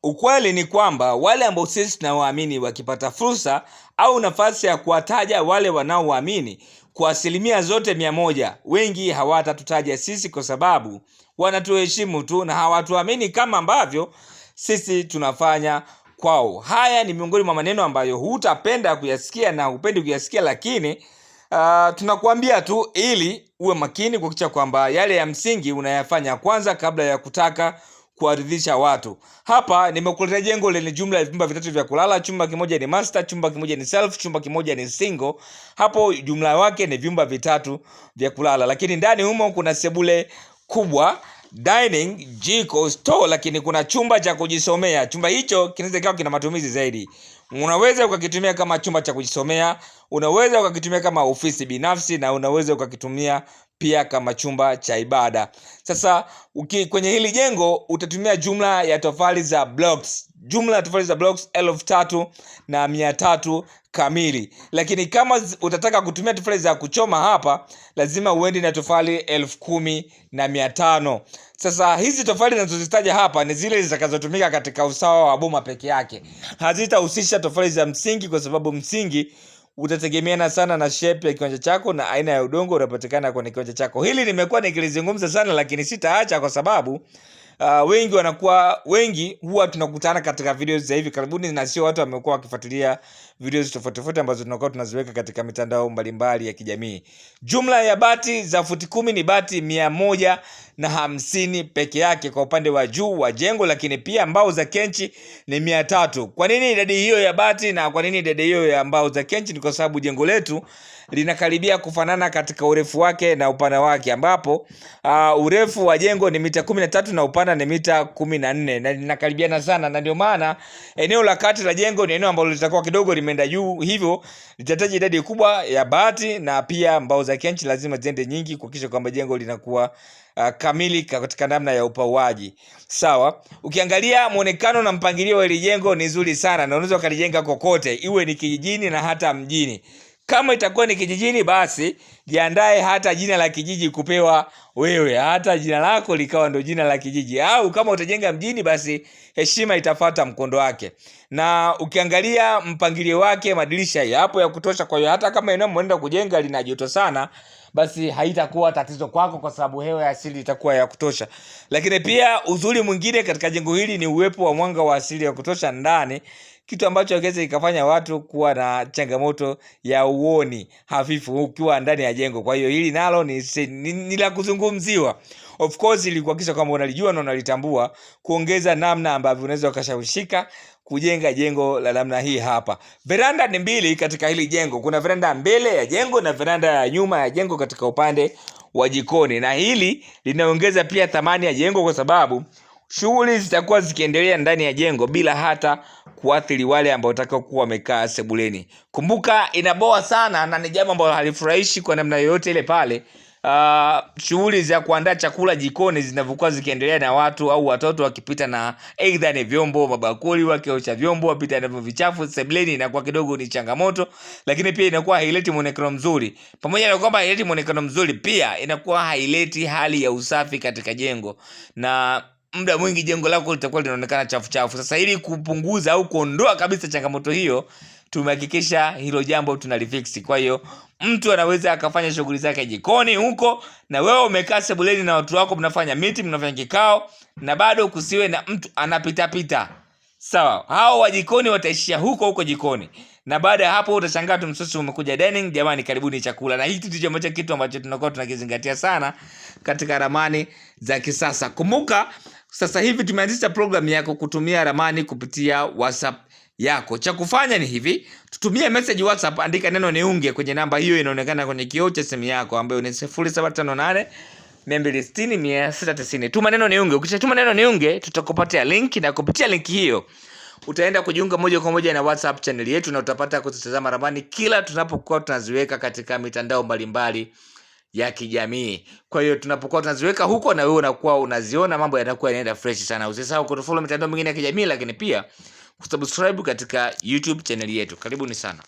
Ukweli ni kwamba wale ambao sisi tunawaamini wakipata fursa au nafasi ya kuwataja wale wanaowaamini kwa asilimia zote 100, wengi hawatatutaja sisi kwa sababu wanatuheshimu tu na hawatuamini kama ambavyo sisi tunafanya kwao. Haya ni miongoni mwa maneno ambayo hutapenda kuyasikia na hupendi kuyasikia, lakini tunakuambia tu ili uwe makini kuhakikisha kwamba yale ya msingi unayafanya kwanza kabla ya kutaka kuwaridhisha watu. Hapa nimekuletea jengo lenye jumla ya vyumba 3 vya kulala. Chumba kimoja ni master, chumba kimoja ni self, chumba kimoja ni single. Hapo jumla wake ni vyumba 3 vya kulala, lakini ndani humo kuna sebule kubwa, dining, jiko, store, lakini kuna chumba cha kujisomea. Chumba hicho kinaweza kikawa kina matumizi zaidi. Unaweza ukakitumia kama chumba cha kujisomea, unaweza ukakitumia kama ofisi binafsi, na unaweza ukakitumia pia kama chumba cha ibada. Sasa kwenye hili jengo utatumia jumla ya tofali za blocks. Jumla ya tofali za blocks 3,300 kamili. Lakini kama utataka kutumia tofali za kuchoma hapa, lazima uende na tofali 10,500. Sasa hizi tofali ninazozitaja hapa ni zile zitakazotumika katika usawa wa boma peke yake. Hazitahusisha tofali za msingi, kwa sababu msingi utategemeana sana na shape ya kiwanja chako na aina ya udongo unapatikana kwenye kiwanja chako. Hili nimekuwa nikilizungumza sana, lakini sitaacha kwa sababu wengi huwa tunakutana katika videos za hivi karibuni, na sio watu wamekuwa wakifuatilia videos tofauti ambazo tunakuwa tunaziweka katika mitandao mbalimbali ya kijamii. Jumla ya bati za futi 10 ni bati 150 peke yake kwa upande wa juu wa jengo, lakini pia mbao za kenchi ni 300. Kwa nini idadi hiyo ya bati na kwa nini idadi hiyo ya mbao za kenchi? Ni kwa sababu jengo letu linakaribia kufanana katika urefu wake na upana wake, ambapo urefu wa jengo ni mita 13 na upana ni mita 14, na linakaribiana sana, na ndio maana eneo la kati la jengo ni eneo ambalo litakuwa kidogo limeenda juu, hivyo litahitaji idadi kubwa ya bati, na pia mbao za kenchi lazima ziende nyingi kuhakikisha kwamba jengo linakuwa kamili katika namna ya upauaji. Sawa, ukiangalia muonekano na mpangilio wa hili jengo ni nzuri sana, na unaweza ukalijenga kokote, iwe ni kijijini na hata mjini. Kama itakuwa ni kijijini, basi jiandae hata jina la kijiji kupewa wewe, hata jina lako likawa ndio jina la kijiji. Au kama utajenga mjini, basi heshima itafuata mkondo wake. Na ukiangalia mpangilio wake, madirisha yapo ya kutosha. Kwa hiyo hata kama eneo mnaenda kujenga lina joto sana, basi haitakuwa tatizo kwako, kwa sababu hewa ya asili itakuwa ya kutosha. Lakini pia uzuri mwingine katika jengo hili ni uwepo wa mwanga wa asili ya kutosha ndani, kitu ambacho kinaweza ikafanya watu kuwa na changamoto ya uoni hafifu ukiwa ndani ya jengo. Kwa hiyo hili nalo ni la kuzungumziwa. Of course, ili kuhakikisha kwamba unalijua na unalitambua, kuongeza namna ambavyo unaweza ukashawishika kujenga jengo la namna hii hapa. Veranda ni 2 katika hili jengo. Kuna veranda mbele ya jengo na veranda ya nyuma ya jengo katika upande wa jikoni, na hili linaongeza pia thamani ya jengo kwa sababu shughuli zitakuwa zikiendelea ndani ya jengo bila hata kuathiri wale ambao watakao kuwa wamekaa sebuleni. Kumbuka, inaboa sana na ni jambo ambalo halifurahishi kwa namna yoyote ile pale shughuli za kuandaa chakula jikoni zinavyokuwa zikiendelea na watu au watoto wakipita na aidha ni vyombo, mabakuli, wakiosha vyombo, wapita navyo vichafu sebuleni, inakuwa kidogo ni changamoto, lakini pia inakuwa haileti muonekano mzuri. Pamoja na kwamba haileti muonekano mzuri, pia inakuwa haileti hali ya usafi katika jengo, na muda mwingi jengo lako litakuwa linaonekana chafu. Sasa ili kupunguza au kuondoa kabisa changamoto hiyo, tumehakikisha hilo jambo tunalifix. Kwa hiyo mtu anaweza akafanya shughuli zake jikoni huko, na wewe umekaa sebuleni na watu wako mnafanya meeting, mnafanya kikao, na bado kusiwe na mtu anapita. Sawa, hao wa jikoni wataishia huko jikoni, na baada ya hapo utashangaa tu msosi umekuja dining. Jamani, karibuni chakula. Na hiki ndicho kitu ambacho tunakuwa tunakizingatia sana katika ramani za kisasa. Kumbuka, sasa hivi tumeanzisha program yako kutumia ramani kupitia WhatsApp yako. Cha kufanya ni hivi: tutumie message WhatsApp, andika neno niunge kwenye namba hiyo inaonekana kwenye kioo cha simu yako ambayo ni 0758 260 690. Tuma neno niunge. Ukishatuma neno niunge, tutakupatia link, na kupitia link hiyo utaenda kujiunga moja kwa moja na WhatsApp channel yetu, na utapata kutazama ramani kila tunapokuwa tunaziweka katika mitandao mbalimbali ya kijamii. Kwa hiyo tunapokuwa tunaziweka huko, na wewe unakuwa unaziona, mambo yanakuwa yanaenda fresh sana. Usisahau kutufollow mitandao mingine ya kijamii, lakini pia kusubscribe katika YouTube channel yetu. Karibuni sana.